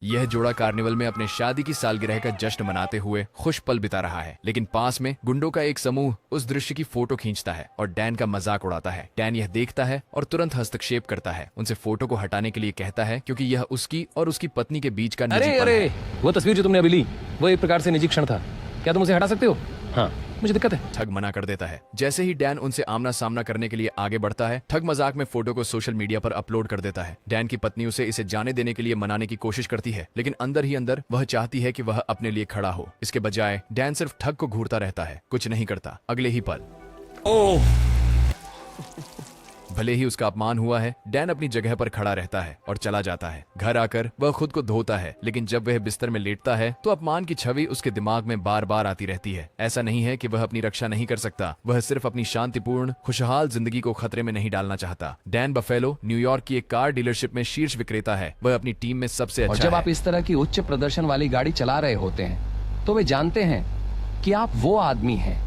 यह जोड़ा कार्निवल में अपने शादी की सालगिरह का जश्न मनाते हुए खुश पल बिता रहा है, लेकिन पास में गुंडों का एक समूह उस दृश्य की फोटो खींचता है और डैन का मजाक उड़ाता है। डैन यह देखता है और तुरंत हस्तक्षेप करता है, उनसे फोटो को हटाने के लिए कहता है क्योंकि यह उसकी और उसकी पत्नी के बीच का निजी पल है। वो तस्वीर जो तुमने अभी ली वो एक प्रकार से निजी क्षण था, क्या तुम उसे हटा सकते हो? हाँ, मुझे दिक्कत है। ठग मना कर देता है। जैसे ही डैन उनसे आमना सामना करने के लिए आगे बढ़ता है, ठग मजाक में फोटो को सोशल मीडिया पर अपलोड कर देता है। डैन की पत्नी उसे इसे जाने देने के लिए मनाने की कोशिश करती है, लेकिन अंदर ही अंदर वह चाहती है कि वह अपने लिए खड़ा हो। इसके बजाय डैन सिर्फ ठग को घूरता रहता है, कुछ नहीं करता। अगले ही पल भले ही उसका अपमान हुआ है, डैन अपनी जगह पर खड़ा रहता है और चला जाता है। घर आकर वह खुद को धोता है, लेकिन जब वह बिस्तर में लेटता है तो अपमान की छवि उसके दिमाग में बार बार आती रहती है। ऐसा नहीं है कि वह अपनी रक्षा नहीं कर सकता, वह सिर्फ अपनी शांतिपूर्ण खुशहाल जिंदगी को खतरे में नहीं डालना चाहता। डैन बफेलो न्यूयॉर्क की एक कार डीलरशिप में शीर्ष विक्रेता है। वह अपनी टीम में सबसे अच्छा और जब आप इस तरह की उच्च प्रदर्शन वाली गाड़ी चला रहे होते हैं तो वे जानते हैं कि आप वो आदमी हैं,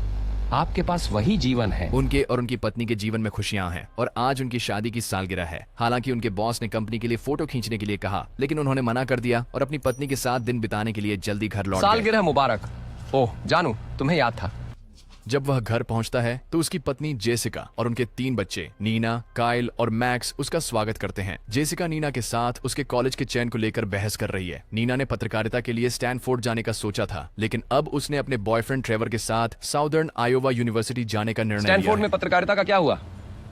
आपके पास वही जीवन है। उनके और उनकी पत्नी के जीवन में खुशियां हैं और आज उनकी शादी की सालगिरह है। हालांकि उनके बॉस ने कंपनी के लिए फोटो खींचने के लिए कहा, लेकिन उन्होंने मना कर दिया और अपनी पत्नी के साथ दिन बिताने के लिए जल्दी घर लौट गए। सालगिरह मुबारक। ओह जानू, तुम्हें याद था। जब वह घर पहुंचता है तो उसकी पत्नी जेसिका और उनके 3 बच्चे नीना, काइल और मैक्स उसका स्वागत करते हैं। जेसिका नीना के साथ उसके कॉलेज के चयन को लेकर बहस कर रही है। नीना ने पत्रकारिता के लिए स्टैनफोर्ड जाने का सोचा था, लेकिन अब उसने अपने बॉयफ्रेंड ट्रेवर के साथ साउदर्न आयोवा यूनिवर्सिटी जाने का निर्णय लिया है। स्टैनफोर्ड में पत्रकारिता का क्या हुआ?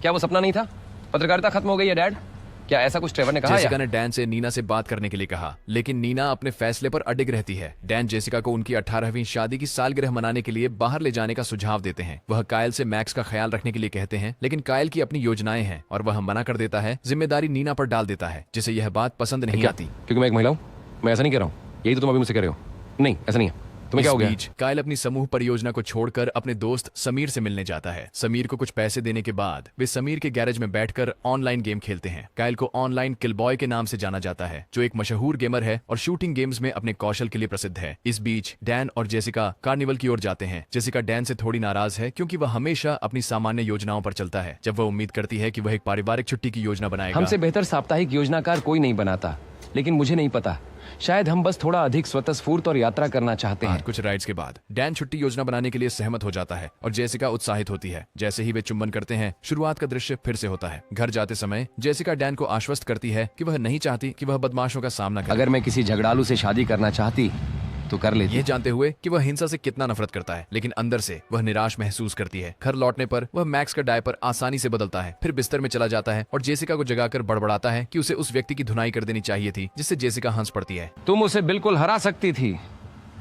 क्या वो सपना नहीं था? पत्रकारिता खत्म हो गई है डैड? क्या ऐसा कुछ ट्रेवर ने कहा? जेसिका ने डैन से नीना से बात करने के लिए कहा, लेकिन नीना अपने फैसले पर अडिग रहती है। डैन जेसिका को उनकी 18वीं शादी की सालगिरह मनाने के लिए बाहर ले जाने का सुझाव देते हैं। वह कायल से मैक्स का ख्याल रखने के लिए कहते हैं, लेकिन कायल की अपनी योजनाएं हैं और वह मना कर देता है। जिम्मेदारी नीना पर डाल देता है, जिसे यह बात पसंद नहीं आती। क्योंकि मैं एक महिला हूँ? मैं ऐसा नहीं कह रहा हूँ, यही तो तुम अभी मुझसे कह रहे हो। नहीं, ऐसा नहीं है। तुम्हें क्या हो गया? कायल अपनी समूह परियोजना को छोड़कर अपने दोस्त समीर से मिलने जाता है। समीर को कुछ पैसे देने के बाद वे समीर के गैरेज में बैठकर ऑनलाइन गेम खेलते हैं। कायल को ऑनलाइन किलबॉय के नाम से जाना जाता है, जो एक मशहूर गेमर है और शूटिंग गेम्स में अपने कौशल के लिए प्रसिद्ध है। इस बीच डैन और जेसिका कार्निवल की ओर जाते हैं। जेसिका डैन से थोड़ी नाराज है क्योंकि वह हमेशा अपनी सामान्य योजनाओं पर चलता है। जब वह उम्मीद करती है कि वह एक पारिवारिक छुट्टी की योजना बनाएगा। हमसे बेहतर साप्ताहिक योजनाकार कोई नहीं बनाता, लेकिन मुझे नहीं पता, शायद हम बस थोड़ा अधिक स्वतःस्फूर्त और यात्रा करना चाहते हैं। कुछ राइड्स के बाद डैन छुट्टी योजना बनाने के लिए सहमत हो जाता है और जेसिका उत्साहित होती है। जैसे ही वे चुंबन करते हैं, शुरुआत का दृश्य फिर से होता है। घर जाते समय जेसिका डैन को आश्वस्त करती है कि वह नहीं चाहती कि वह बदमाशों का सामना करे। अगर मैं किसी झगड़ालू से शादी करना चाहती तो कर लेती। ये जानते हुए कि वह हिंसा से कितना नफरत करता है, लेकिन अंदर से वह निराश महसूस करती है। घर लौटने पर वह मैक्स का डायपर आसानी से बदलता है, फिर बिस्तर में चला जाता है और जेसिका को जगाकर बड़बड़ाता है कि उसे उस व्यक्ति की धुनाई कर देनी चाहिए थी, जिससे जेसिका हंस पड़ती है। तुम उसे बिल्कुल हरा सकती थी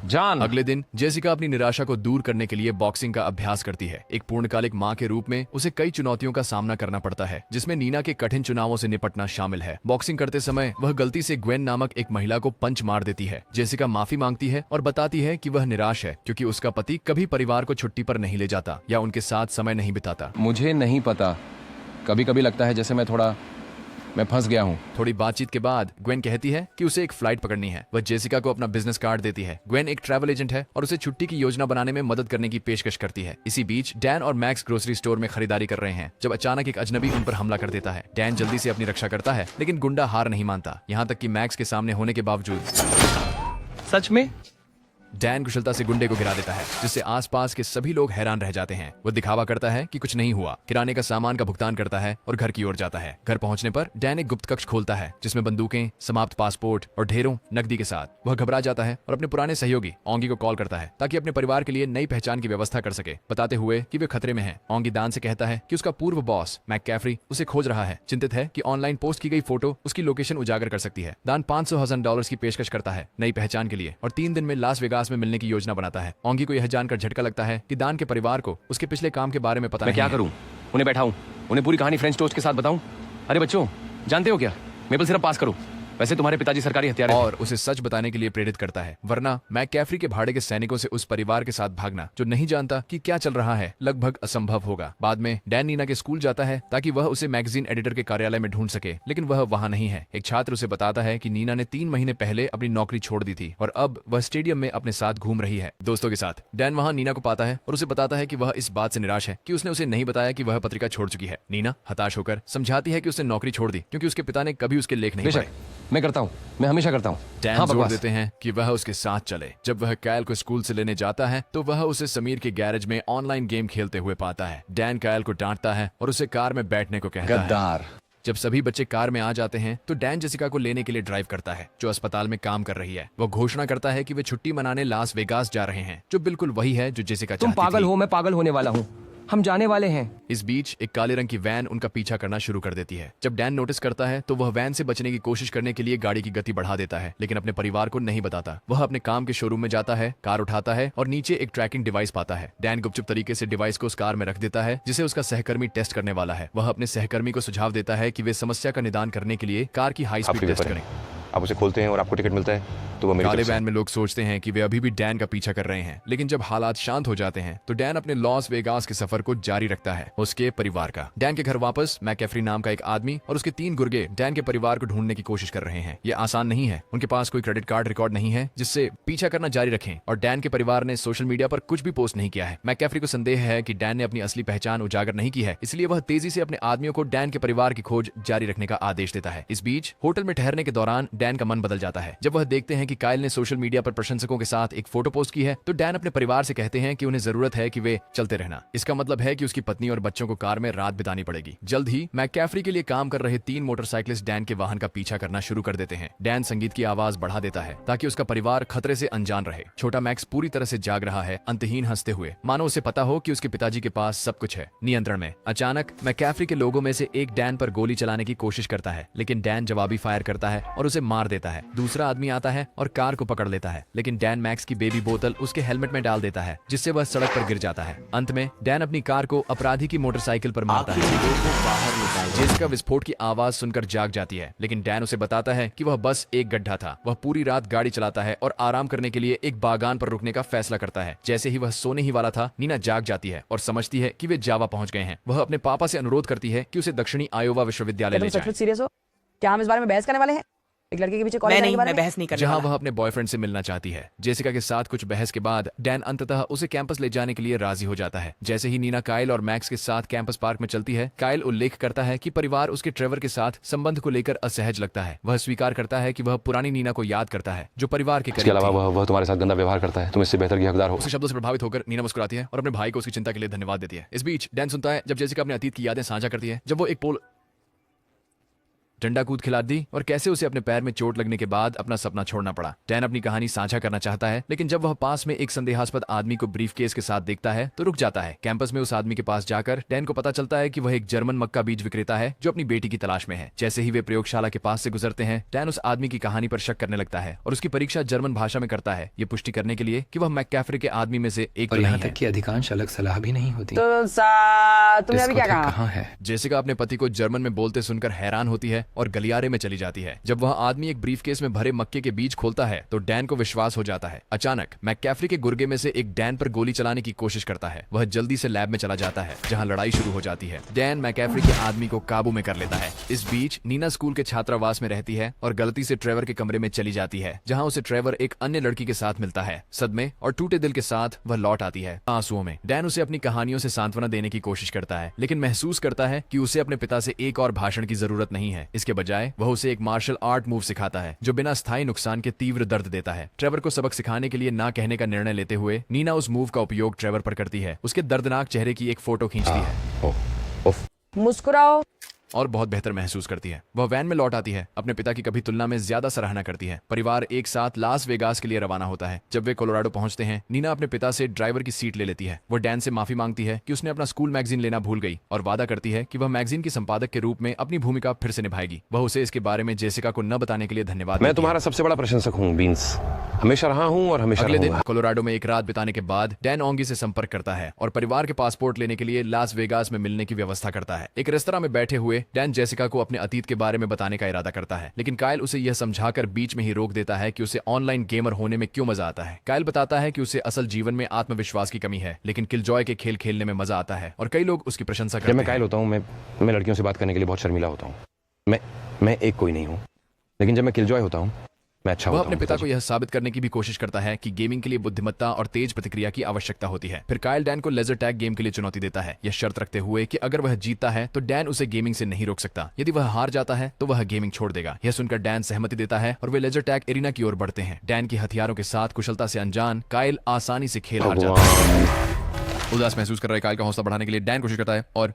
जान। अगले दिन जेसिका अपनी निराशा को दूर करने के लिए बॉक्सिंग का अभ्यास करती है। एक पूर्णकालिक मां के रूप में उसे कई चुनौतियों का सामना करना पड़ता है, जिसमें नीना के कठिन चुनावों से निपटना शामिल है। बॉक्सिंग करते समय वह गलती से ग्वेन नामक एक महिला को पंच मार देती है। जेसिका माफी मांगती है और बताती है कि वह निराश है क्योंकि उसका पति कभी परिवार को छुट्टी पर नहीं ले जाता या उनके साथ समय नहीं बिताता। मुझे नहीं पता, कभी कभी लगता है जैसे मैं फंस गया हूँ। थोड़ी बातचीत के बाद ग्वेन कहती है कि उसे एक फ्लाइट पकड़नी है। वह जेसिका को अपना बिजनेस कार्ड देती है। ग्वेन एक ट्रैवल एजेंट है और उसे छुट्टी की योजना बनाने में मदद करने की पेशकश करती है। इसी बीच डैन और मैक्स ग्रोसरी स्टोर में खरीदारी कर रहे हैं जब अचानक एक अजनबी उन पर हमला कर देता है। डैन जल्दी से अपनी रक्षा करता है, लेकिन गुंडा हार नहीं मानता, यहाँ तक कि मैक्स के सामने होने के बावजूद। सच में? डैन कुशलता से गुंडे को गिरा देता है, जिससे आसपास के सभी लोग हैरान रह जाते हैं। वो दिखावा करता है कि कुछ नहीं हुआ, किराने का सामान का भुगतान करता है और घर की ओर जाता है। घर पहुंचने पर डैन एक गुप्त कक्ष खोलता है, जिसमें बंदूकें, समाप्त पासपोर्ट और ढेरों नकदी के साथ। वह घबरा जाता है और अपने पुराने सहयोगी ओंगी को कॉल करता है ताकि अपने परिवार के लिए नई पहचान की व्यवस्था कर सके, बताते हुए कि वे खतरे में हैं। ओंगी दान से कहता है कि उसका पूर्व बॉस मैककैफरी उसे खोज रहा है, चिंतित है कि ऑनलाइन पोस्ट की गई फोटो उसकी लोकेशन उजागर कर सकती है। दान $500,000 की पेशकश करता है नई पहचान के लिए और 3 दिन में लास वेगास में मिलने की योजना बनाता है। ओंगी को यह जानकर झटका लगता है कि दान के परिवार को उसके पिछले काम के बारे में पता नहीं है। मैं क्या करूं? उन्हें बैठाऊं, उन्हें पूरी कहानी फ्रेंच टोस्ट के साथ बताऊं? अरे बच्चों, जानते हो क्या, मेपल सिरप पास करो। वैसे तुम्हारे पिताजी सरकारी हत्यारे और उसे सच बताने के लिए प्रेरित करता है, वरना मैककैफरी के भाड़े के सैनिकों से उस परिवार के साथ भागना, जो नहीं जानता कि क्या चल रहा है, लगभग असंभव होगा। बाद में डैन नीना के स्कूल जाता है ताकि वह उसे मैगजीन एडिटर के कार्यालय में ढूंढ सके, लेकिन वह वहां नहीं है। एक छात्र उसे बताता है कि नीना ने 3 महीने पहले अपनी नौकरी छोड़ दी थी और अब वह स्टेडियम में अपने साथ घूम रही है दोस्तों के साथ। डैन वहां नीना को पाता है और उसे बताता है कि वह इस बात से निराश है कि उसने उसे नहीं बताया कि वह पत्रिका छोड़ चुकी है। नीना हताश होकर समझाती है कि उसने नौकरी छोड़ दी क्योंकि उसके पिता ने कभी उसके लेख नहीं पढ़े। मैं करता हूँ, मैं हमेशा करता हूँ। डैन हाँ, जोर बकवास। देते हैं कि वह उसके साथ चले। जब वह कायल को स्कूल से लेने जाता है तो वह उसे समीर के गैरेज में ऑनलाइन गेम खेलते हुए पाता है। डैन कायल को डांटता है और उसे कार में बैठने को कहता है। गद्दार। जब सभी बच्चे कार में आ जाते हैं तो डैन जेसिका को लेने के लिए ड्राइव करता है, जो अस्पताल में काम कर रही है। वो घोषणा करता है कि वे छुट्टी मनाने लास वेगास जा रहे हैं, जो बिल्कुल वही है जो जेसिका तुम चाहती पागल थी। हो, मैं पागल होने वाला हूँ। हम जाने वाले हैं। इस बीच एक काले रंग की वैन उनका पीछा करना शुरू कर देती है। जब डैन नोटिस करता है तो वह वैन से बचने की कोशिश करने के लिए गाड़ी की गति बढ़ा देता है, लेकिन अपने परिवार को नहीं बताता। वह अपने काम के शोरूम में जाता है, कार उठाता है और नीचे एक ट्रैकिंग डिवाइस पाता है। डैन गुपचुप तरीके से डिवाइस को उस कार में रख देता है, जिसे उसका सहकर्मी टेस्ट करने वाला है। वह अपने सहकर्मी को सुझाव देता है कि वे समस्या का निदान करने के लिए कार की हाई स्पीड टेस्ट करें। आप उसे खोलते हैं और आपको टिकट मिलता है तो वो मेरी काले तरफ से- वैन में लोग सोचते हैं कि वे अभी भी डैन का पीछा कर रहे हैं, लेकिन जब हालात शांत हो जाते हैं तो डैन अपने लॉस वेगास के सफर को जारी रखता है उसके परिवार का। डैन के घर वापस मैकैफरी नाम का एक आदमी और उसके 3 गुर्गे डैन के परिवार को ढूंढने की कोशिश कर रहे हैं। ये आसान नहीं है, उनके पास कोई क्रेडिट कार्ड रिकॉर्ड नहीं है जिससे पीछा करना जारी रखें, और डैन के परिवार ने सोशल मीडिया पर कुछ भी पोस्ट नहीं किया है। मैकैफरी को संदेह है कि डैन ने अपनी असली पहचान उजागर नहीं की है, इसलिए वह तेजी से अपने आदमियों को डैन के परिवार की खोज जारी रखने का आदेश देता है। इस बीच होटल में ठहरने के दौरान डैन का मन बदल जाता है। जब वह देखते हैं कि कायल ने सोशल मीडिया पर प्रशंसकों के साथ एक फोटो पोस्ट की है तो डैन अपने परिवार से कहते हैं कि उन्हें जरूरत है कि वे चलते रहना। इसका मतलब है कि उसकी पत्नी और बच्चों को कार में रात बितानी पड़ेगी। जल्द ही मैकैफरी के लिए काम कर रहे 3 मोटरसाइकिलिस्ट डैन के वाहन का पीछा करना शुरू कर देते हैं। डैन संगीत की आवाज बढ़ा देता है ताकि उसका परिवार खतरे से अनजान रहे। छोटा मैक्स पूरी तरह से जाग रहा है, अंतहीन हंसते हुए, मानो उसे पता हो कि उसके पिताजी के पास सब कुछ है, नियंत्रण में। अचानक मैकैफरी के लोगों में से एक डैन पर गोली चलाने की कोशिश करता है, लेकिन डैन जवाबी फायर करता है और उसे मार देता है। दूसरा आदमी आता है और कार को पकड़ लेता है, लेकिन डैन मैक्स की बेबी बोतल उसके हेलमेट में डाल देता है, जिससे वह सड़क पर गिर जाता है। अंत में डैन अपनी कार को अपराधी की मोटरसाइकिल पर मारता है। जेसिका विस्फोट की आवाज सुनकर जाग जाती है, लेकिन डैन उसे बताता है कि वह बस एक गड्ढा था। वह पूरी रात गाड़ी चलाता है और आराम करने के लिए एक बागान पर रुकने का फैसला करता है। जैसे ही वह सोने ही वाला था, नीना जाग जाती है और समझती है कि वे जावा पहुंच गए हैं। वह अपने पापा से अनुरोध करती है कि उसे दक्षिणी आयोवा विश्वविद्यालय तुम ले जाएं। सचमुच सीरियस हो? क्या हम इस बारे में बहस करने वाले हैं? एक लड़के के पीछे कॉलेज मैं जाने नहीं, के बारे मैं में? बहस नहीं करने जहां वाला। वह अपने बॉयफ्रेंड से मिलना चाहती है। जेसिका के साथ कुछ बहस के बाद डैन अंततः उसे कैंपस ले जाने के लिए राजी हो जाता है। जैसे ही नीना कायल और मैक्स के साथ कैंपस पार्क में चलती है, कायल उल्लेख करता है कि परिवार उसके ट्रेवर के साथ संबंध को लेकर असहज लगता है। वह स्वीकार करता है कि वह पुरानी नीना को याद करता है, जो परिवार के इसके करीब अलावा थी। वह तुम्हारे साथ गंदा व्यवहार करता है, तुम इससे बेहतर की हकदार हो। उसके शब्दों से प्रभावित होकर नीना मुस्कुराती है और अपने भाई को उसकी चिंता के लिए धन्यवाद देती है। इस बीच डैन सुनता है जब जेसिका अपने अतीत की यादें साझा करती है, जब वो एक पोल डंडा कूद खिला दी और कैसे उसे अपने पैर में चोट लगने के बाद अपना सपना छोड़ना पड़ा। डैन अपनी कहानी साझा करना चाहता है, लेकिन जब वह पास में एक संदेहास्पद आदमी को ब्रीफकेस के साथ देखता है तो रुक जाता है। कैंपस में उस आदमी के पास जाकर डैन को पता चलता है कि वह एक जर्मन मक्का बीज विक्रेता है जो अपनी बेटी की तलाश में है। जैसे ही वे प्रयोगशाला के पास से गुजरते हैं, डैन उस आदमी की कहानी पर शक करने लगता है और उसकी परीक्षा जर्मन भाषा में करता है, ये पुष्टि करने के लिए कि वह मैकैफरी के आदमी में से एक तो और यहाँ नहीं तक है। कि अधिकांश अलग सलाह भी नहीं होती। तो तुमने अभी क्या डिस्कोथेक कहा? कहाँ है? जेसिका अपने पति को जर्मन में बोलते सुनकर हैरान होती है और गलियारे में चली जाती है। जब वह आदमी एक ब्रीफकेस में भरे मक्के के बीज खोलता है तो डैन को विश्वास हो जाता है। अचानक मैकैफरी के गुर्गे में से एक डैन पर गोली चलाने की कोशिश करता है। वह जल्दी से लैब में चला जाता है जहां लड़ाई शुरू हो जाती है। डैन मैकैफरी के आदमी को काबू में कर लेता है। इस बीच नीना स्कूल के छात्रावास में रहती है और गलती से ट्रेवर के कमरे में चली जाती है, जहां उसे ट्रेवर एक अन्य लड़की के साथ मिलता है। सदमे और टूटे दिल के साथ वह लौट आती है आंसुओं में। डैन उसे अपनी कहानियों से सांत्वना देने की कोशिश करता है, लेकिन महसूस करता है कि उसे अपने पिता से एक और भाषण की जरूरत नहीं है। इसके बजाय वह उसे एक मार्शल आर्ट मूव सिखाता है जो बिना स्थायी नुकसान के तीव्र दर्द देता है। ट्रेवर को सबक सिखाने के लिए ना कहने का निर्णय लेते हुए नीना उस मूव का उपयोग ट्रेवर पर करती है। उसके दर्दनाक चेहरे की एक फोटो खींचती है ओह, उफ। मुस्कुराओ। और बहुत बेहतर महसूस करती है। वह वैन में लौट आती है, अपने पिता की कभी तुलना में ज्यादा सराहना करती है। परिवार एक साथ लास वेगास के लिए रवाना होता है। जब वे कोलोराडो पहुंचते हैं, नीना अपने पिता से ड्राइवर की सीट ले लेती है। वो डैन से माफी मांगती है कि उसने अपना स्कूल मैगजीन लेना भूल गई और वादा करती है कि वह मैगजीन की संपादक के रूप में अपनी भूमिका फिर से निभाएगी। वह उसे इसके बारे में जेसिका को न बताने के लिए धन्यवाद मैं देती है। तुम्हारा सबसे बड़ा प्रशंसक हूँ बीन्स, हमेशा रहा हूँ और हमेशा अगले दिन रहूंगा। कोलोराडो में एक रात बिताने के बाद डैन ओंगी से संपर्क करता है और परिवार के पासपोर्ट लेने के लिए लास वेगास में मिलने की व्यवस्था करता है। एक रेस्तरां में बैठे हुए डैन जेसिका को अपने अतीत के बारे में बताने का इरादा करता है, लेकिन कायल उसे यह समझाकर बीच में ही रोक देता है कि उसे ऑनलाइन गेमर होने में क्यों मजा आता है। कायल बताता है कि उसे असल जीवन में आत्मविश्वास की कमी है, लेकिन किलजॉय के खेल खेलने में मजा आता है और कई लोग उसकी प्रशंसा जब करते मैं हैं। कायल होता हूँ, मैं लड़कियों से बात करने के लिए बहुत शर्मीला होता हूँ। मैं एक कोई नहीं हूँ, लेकिन जब मैं किलजॉय होता हूँ मैं अच्छा वह होता अपने हूँ पिता को पिताजी। यह साबित करने की भी कोशिश करता है कि गेमिंग के लिए बुद्धिमत्ता और तेज प्रतिक्रिया की आवश्यकता होती है। फिर काइल डैन को लेजर टैग गेम के लिए चुनौती देता है, यह शर्त रखते हुए कि अगर वह जीतता है तो डैन उसे गेमिंग से नहीं रोक सकता। यदि वह हार जाता है तो वह गेमिंग छोड़ देगा। यह सुनकर डैन सहमति देता है और वे लेजर टैग एरिना की ओर बढ़ते हैं। डैन के हथियारों के साथ कुशलता से अनजान काइल आसानी से खेल हार जाता है। उदास महसूस कर रहे काइल का हौसला बढ़ाने के लिए डैन कोशिश करता है और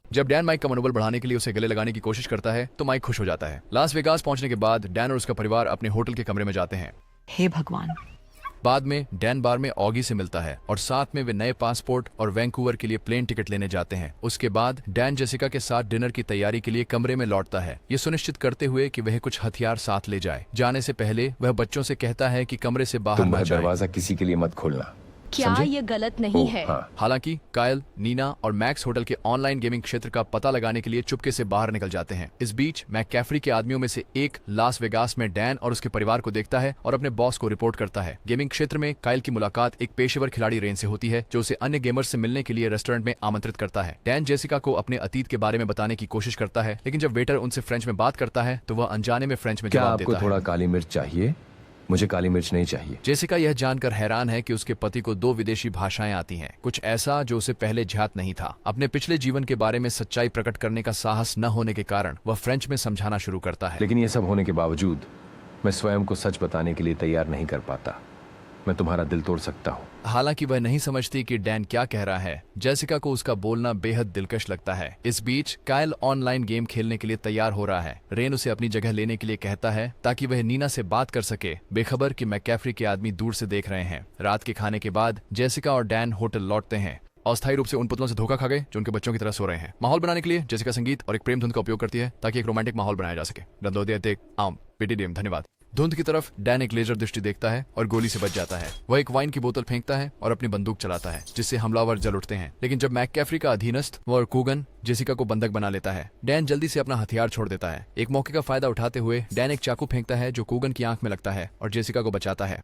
जब डैन माइक का मनोबल बढ़ाने के लिए उसे गले लगाने की कोशिश करता है तो माइक खुश हो जाता है। लास वेगास पहुंचने के बाद डैन और उसका परिवार अपने होटल के कमरे में जाते हैं। हे भगवान, बाद में डैन बार में ऑगी से मिलता है और साथ में वे नए पासपोर्ट और वैंकूवर के लिए प्लेन टिकट लेने जाते हैं। उसके बाद डैन जेसिका के साथ डिनर की तैयारी के लिए कमरे में लौटता है, ये सुनिश्चित करते हुए कि वह कुछ हथियार साथ ले जाए। जाने से पहले वह बच्चों से कहता है कि कमरे से बाहर तुम न जाएं। दरवाजा किसी के लिए मत खोलना। क्या समझे? ये गलत नहीं है? हाँ, हालांकि कायल, नीना और मैक्स होटल के ऑनलाइन गेमिंग क्षेत्र का पता लगाने के लिए चुपके से बाहर निकल जाते हैं। इस बीच मैककैफरी के आदमियों में से एक लास वेगास में डैन और उसके परिवार को देखता है और अपने बॉस को रिपोर्ट करता है। गेमिंग क्षेत्र में कायल की मुलाकात एक पेशेवर खिलाड़ी रेन से होती है, जो उसे अन्य गेमर्स से मिलने के लिए रेस्टोरेंट में आमंत्रित करता है। डैन जेसिका को अपने अतीत के बारे में बताने की कोशिश करता है, लेकिन जब वेटर उनसे फ्रेंच में बात करता है तो वह अनजाने में फ्रेंच में क्या जवाब आपको देता थोड़ा है। काली मिर्च चाहिए? मुझे काली मिर्च नहीं चाहिए। जेसिका यह जानकर हैरान है कि उसके पति को 2 विदेशी भाषाएं आती हैं, कुछ ऐसा जो उसे पहले ज्ञात नहीं था। अपने पिछले जीवन के बारे में सच्चाई प्रकट करने का साहस न होने के कारण वह फ्रेंच में समझाना शुरू करता है। लेकिन ये सब होने के बावजूद मैं स्वयं को सच बताने के लिए तैयार नहीं कर पाता। मैं तुम्हारा दिल तोड़ सकता हूँ। हालांकि वह नहीं समझती कि डैन क्या कह रहा है। जेसिका को उसका बोलना बेहद दिलकश लगता है। इस बीच कायल ऑनलाइन गेम खेलने के लिए तैयार हो रहा है। रेन उसे अपनी जगह लेने के लिए कहता है ताकि वह नीना से बात कर सके, बेखबर कि मैककैफरी के आदमी दूर से देख रहे हैं। रात के खाने के बाद जेसिका और डैन होटल लौटते हैं। अस्थायी रूप से उन पुतलों से धोखा खा गए जो उनके बच्चों की तरह सो रहे हैं। माहौल बनाने के लिए जेसिका संगीत और एक प्रेम धुन का उपयोग करती है ताकि एक रोमांटिक माहौल बनाया जा सके। धन्यवाद। धुंध की तरफ डैन एक लेजर दृष्टि देखता है और गोली से बच जाता है। वह एक वाइन की बोतल फेंकता है और अपनी बंदूक चलाता है, जिससे हमलावर जल उठते हैं। लेकिन जब मैककैफरी का अधीनस्थ और कूगन जेसिका को बंधक बना लेता है, डैन जल्दी से अपना हथियार छोड़ देता है। एक मौके का फायदा उठाते हुए डैन एक चाकू फेंकता है जो कूगन की आंख में लगता है और जेसिका को बचाता है।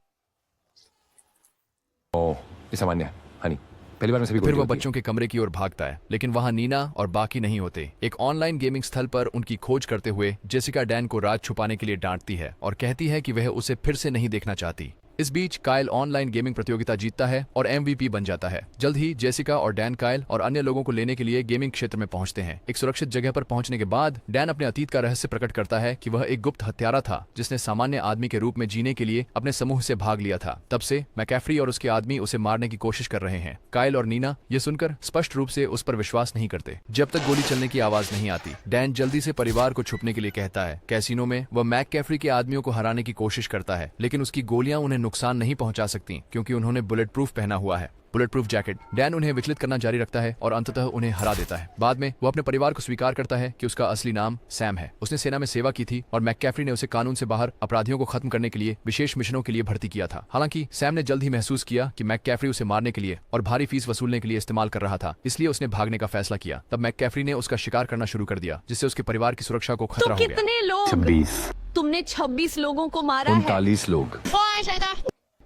ओह, ये सामान्य है, हनी। पहली बार में सभी फिर गोली वह होती है। बच्चों के कमरे की ओर भागता है, लेकिन वहां नीना और बाकी नहीं होते। एक ऑनलाइन गेमिंग स्थल पर उनकी खोज करते हुए जेसिका डैन को राज छुपाने के लिए डांटती है और कहती है कि वह उसे फिर से नहीं देखना चाहती। इस बीच कायल ऑनलाइन गेमिंग प्रतियोगिता जीतता है और MVP बन जाता है। जल्द ही जेसिका और डैन कायल और अन्य लोगों को लेने के लिए गेमिंग क्षेत्र में पहुंचते हैं। एक सुरक्षित जगह पर पहुंचने के बाद डैन अपने अतीत का रहस्य प्रकट करता है कि वह एक गुप्त हत्यारा था जिसने सामान्य आदमी के रूप में जीने के लिए अपने समूह से भाग लिया था। तब से मैककैफरी और उसके आदमी उसे मारने की कोशिश कर रहे हैं। कायल और नीना ये सुनकर स्पष्ट रूप से उस पर विश्वास नहीं करते जब तक गोली चलने की आवाज नहीं आती। डैन जल्दी से परिवार को छुपने के लिए कहता है। कैसीनो में वह मैककैफरी के आदमियों को हराने की कोशिश करता है, लेकिन उसकी गोलियां उन्हें नुकसान नहीं पहुंचा सकती क्योंकि उन्होंने बुलेट प्रूफ पहना हुआ है। Bullet proof jacket. डैन उन्हें विचलित करना जारी रखता है और अंततः उन्हें हरा देता है। बाद में वो अपने परिवार को स्वीकार करता है कि उसका असली नाम सैम है। उसने सेना में सेवा की थी और मैककैफरी ने उसे कानून से बाहर अपराधियों को खत्म करने के लिए विशेष मिशनों के लिए भर्ती किया था। हालांकि सैम ने जल्द ही महसूस किया कि मैककैफरी उसे मारने के लिए और भारी फीस वसूलने के लिए इस्तेमाल कर रहा था, इसलिए उसने भागने का फैसला किया। तब मैककैफरी ने उसका शिकार करना शुरू कर दिया, जिससे उसके परिवार की सुरक्षा को खतरा तो हो गया। कितने लोग? 26, तुमने 26 लोगों को मारा है। 39 लोग।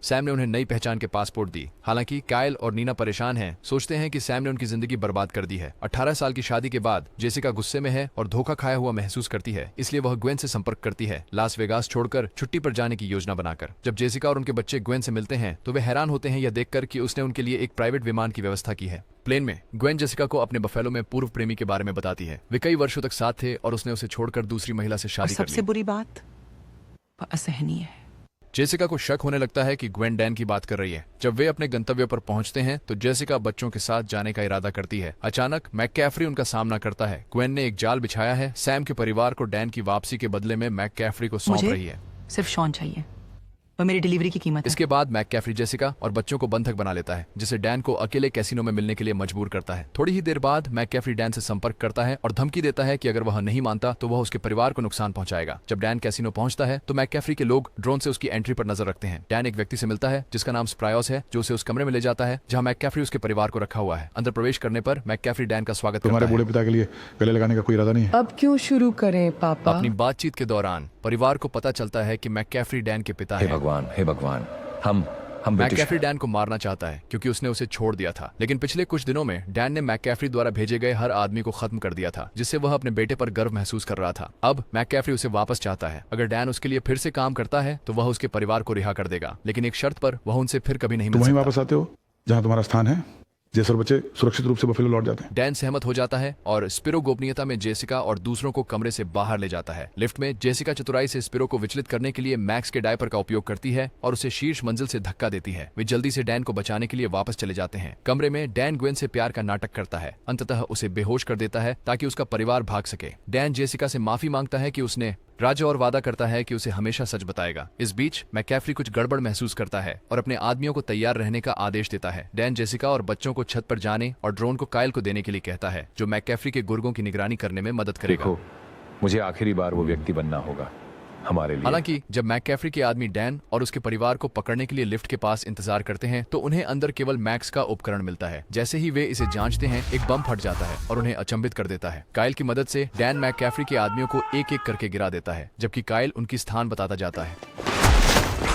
सैम ने उन्हें नई पहचान के पासपोर्ट दी। हालांकि कायल और नीना परेशान हैं, सोचते हैं कि सैम ने उनकी जिंदगी बर्बाद कर दी है। 18 साल की शादी के बाद जेसिका गुस्से में है और धोखा खाया हुआ महसूस करती है, इसलिए वह ग्वेन से संपर्क करती है, लास वेगास छोड़कर छुट्टी पर जाने की योजना बनाकर। जब जेसिका और उनके बच्चे ग्वेन से मिलते हैं तो वे हैरान होते हैं यह देखकर कि उसने उनके लिए एक प्राइवेट विमान की व्यवस्था की है। प्लेन में ग्वेन जेसिका को अपने बफेलो में पूर्व प्रेमी के बारे में बताती है। वे कई वर्षों तक साथ थे और उसने उसे छोड़कर दूसरी महिला से और शादी कर सबसे ली। बुरी बात, वह असहनीय है। जेसिका को शक होने लगता है कि ग्वेन डैन की बात कर रही है। जब वे अपने गंतव्य पर पहुंचते हैं तो जेसिका बच्चों के साथ जाने का इरादा करती है। अचानक मैककैफरी उनका सामना करता है। ग्वेन ने एक जाल बिछाया है। सैम के परिवार को डैन की वापसी के बदले में मैककैफरी को सौंप मुझे रही है। सिर्फ शॉन चाहिए, वह मेरी डिलीवरी की कीमत है। इसके बाद मैककैफरी जेसिका और बच्चों को बंधक बना लेता है, जिसे डैन को अकेले कैसीनो में मिलने के लिए मजबूर करता है। थोड़ी ही देर बाद मैककैफरी डैन से संपर्क करता है और धमकी देता है कि अगर वह नहीं मानता तो वह उसके परिवार को नुकसान पहुंचाएगा। जब डैन कैसीनो पहुंचता है तो मैककैफरी के लोग ड्रोन से उसकी एंट्री पर नजर रखते हैं। डैन एक व्यक्ति से मिलता है जिसका नाम स्प्रायोस है, जो उसे उस कमरे में ले जाता है जहां मैककैफरी उसके परिवार को रखा हुआ है। अंदर प्रवेश करने पर मैककैफरी डैन का स्वागत तुम्हारे करता है। बूढ़े पिता के लिए गले लगाने का कोई इरादा नहीं है? अब क्यों शुरू करें पापा? अपनी बातचीत के दौरान परिवार को पता चलता है कि मैककैफरी डैन के पिता हे हैं। भगवान, हे भगवान, हम हम ब्रिटिश मैककैफरी डैन को मारना चाहता है क्योंकि उसने उसे छोड़ दिया था, लेकिन पिछले कुछ दिनों में डैन ने मैककैफरी द्वारा भेजे गए हर आदमी को खत्म कर दिया था, जिससे वह अपने बेटे पर गर्व महसूस कर रहा था। अब मैककैफरी उसे वापस चाहता है। अगर डैन उसके लिए फिर से काम करता है तो वह उसके परिवार को रिहा कर देगा, लेकिन एक शर्त पर, वह उनसे फिर कभी नहीं तुम मिल वहीं सकता। वापस आते हो जहां तुम्हारा स्थान है। जेस और बच्चे सुरक्षित रूप से बफेलो लौट जाते हैं। डैन सहमत हो जाता है और स्पिरो गोपनीयता में जेसिका और दूसरों को कमरे से बाहर ले जाता है। लिफ्ट में जेसिका चतुराई से स्पिरो को विचलित करने के लिए मैक्स के डायपर का उपयोग करती है और उसे शीर्ष मंजिल से धक्का देती है। वे जल्दी से डैन को बचाने के लिए वापस चले जाते हैं। कमरे में डैन ग्वेन से प्यार का नाटक करता है, अंततः उसे बेहोश कर देता है ताकि उसका परिवार भाग सके। डैन जेसिका से माफी मांगता है कि उसने राज्य और वादा करता है कि उसे हमेशा सच बताएगा। इस बीच मैककैफरी कुछ गड़बड़ महसूस करता है और अपने आदमियों को तैयार रहने का आदेश देता है। डैन जेसिका और बच्चों को छत पर जाने और ड्रोन को कायल को देने के लिए कहता है, जो मैककैफरी के गुर्गों की निगरानी करने में मदद करेगा। देखो, मुझे आखिरी बार वो व्यक्ति बनना होगा हमारे लिए। हालांकि जब मैककैफरी के आदमी डैन और उसके परिवार को पकड़ने के लिए लिफ्ट के पास इंतजार करते हैं तो उन्हें अंदर केवल मैक्स का उपकरण मिलता है। जैसे ही वे इसे जांचते हैं, एक बम फट जाता है और उन्हें अचंभित कर देता है। कायल की मदद से डैन मैककैफरी के आदमियों को एक एक करके गिरा देता है, जबकि कायल उनकी स्थान बताता जाता है।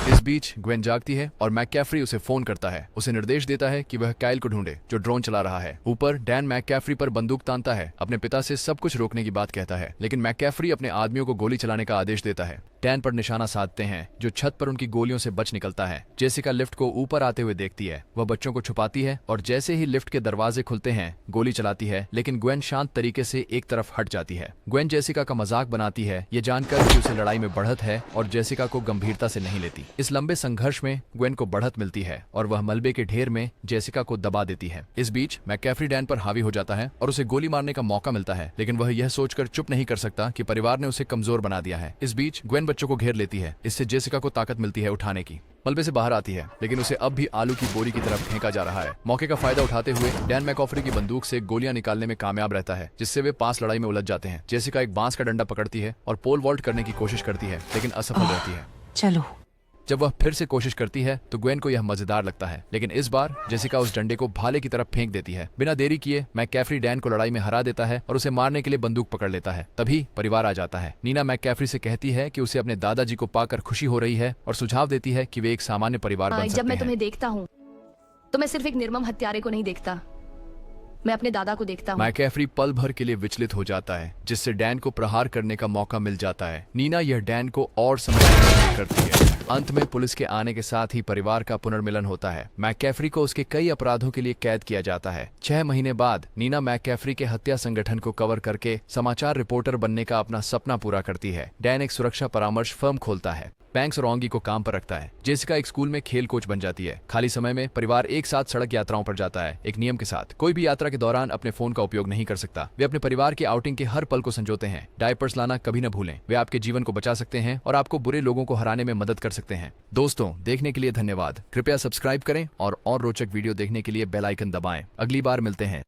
इस बीच ग्वेन जागती है और मैककैफरी उसे फोन करता है। उसे निर्देश देता है कि वह कायल को ढूंढे जो ड्रोन चला रहा है। ऊपर डैन मैककैफरी पर बंदूक तानता है, अपने पिता से सब कुछ रोकने की बात कहता है, लेकिन मैककैफरी अपने आदमियों को गोली चलाने का आदेश देता है। डैन पर निशाना साधते हैं, जो छत पर उनकी गोलियों से बच निकलता है। जेसिका लिफ्ट को ऊपर आते हुए देखती है। वह बच्चों को छुपाती है और जैसे ही लिफ्ट के दरवाजे खुलते हैं गोली चलाती है, लेकिन ग्वेन शांत तरीके से एक तरफ हट जाती है। ग्वेन जेसिका का मजाक बनाती है, ये जानकर कि उसे लड़ाई में बढ़त है, और जेसिका को गंभीरता से नहीं लेती। इस लंबे संघर्ष में ग्वेन को बढ़त मिलती है और वह मलबे के ढेर में जेसिका को दबा देती है। इस बीच मैककैफरी डैन पर हावी हो जाता है और उसे गोली मारने का मौका मिलता है, लेकिन वह यह सोचकर चुप नहीं कर सकता कि परिवार ने उसे कमजोर बना दिया है। इस बीच ग्वेन बच्चों को घेर लेती है। इससे जेसिका को ताकत मिलती है उठाने की। मलबे से बाहर आती है, लेकिन उसे अब भी आलू की बोरी की तरफ फेंका जा रहा है। मौके का फायदा उठाते हुए डैन मैककैफरी की बंदूक से गोलियां निकालने में कामयाब रहता है, जिससे वे पास लड़ाई में उलझ जाते हैं। जेसिका एक बांस का डंडा पकड़ती है और पोल वॉल्ट करने की कोशिश करती है, लेकिन असफल रहती है। चलो। जब वह फिर से कोशिश करती है तो ग्वेन को यह मजेदार लगता है, लेकिन इस बार जेसिका उस डंडे को भाले की तरफ फेंक देती है। बिना देरी किए मैककैफरी डैन को लड़ाई में हरा देता है और उसे मारने के लिए बंदूक पकड़ लेता है। तभी परिवार आ जाता है। नीना मैककैफरी से कहती है कि उसे अपने दादाजी को पाकर खुशी हो रही है और सुझाव देती है कि वे एक सामान्य परिवार बन सकते जब मैं हैं। तुम्हें देखता हूँ तो मैं सिर्फ एक निर्मम हत्यारे को नहीं देखता, मैं अपने दादा को देखता हूँ। मैककैफरी पल भर के लिए विचलित हो जाता है, जिससे डैन को प्रहार करने का मौका मिल जाता है। नीना यह डैन को और समझने की कोशिश करती है। अंत में पुलिस के आने के साथ ही परिवार का पुनर्मिलन होता है। मैककैफरी को उसके कई अपराधों के लिए कैद किया जाता है। 6 महीने बाद नीना मैककैफरी के हत्या संगठन को कवर करके समाचार रिपोर्टर बनने का अपना सपना पूरा करती है। डैन एक सुरक्षा परामर्श फर्म खोलता है। बैंक्स और ओंगी को काम पर रखता है। जेसिका एक स्कूल में खेल कोच बन जाती है। खाली समय में परिवार एक साथ सड़क यात्राओं पर जाता है, एक नियम के साथ। कोई भी यात्रा के दौरान अपने फोन का उपयोग नहीं कर सकता। वे अपने परिवार की आउटिंग के हर पल को संजोते हैं। डायपर्स लाना कभी न भूलें, वे आपके जीवन को बचा सकते हैं और आपको बुरे लोगों को हराने में मदद कर सकते हैं। दोस्तों, देखने के लिए धन्यवाद। कृपया सब्सक्राइब करें और रोचक वीडियो देखने के लिए बेल आइकन दबाएं। अगली बार मिलते हैं।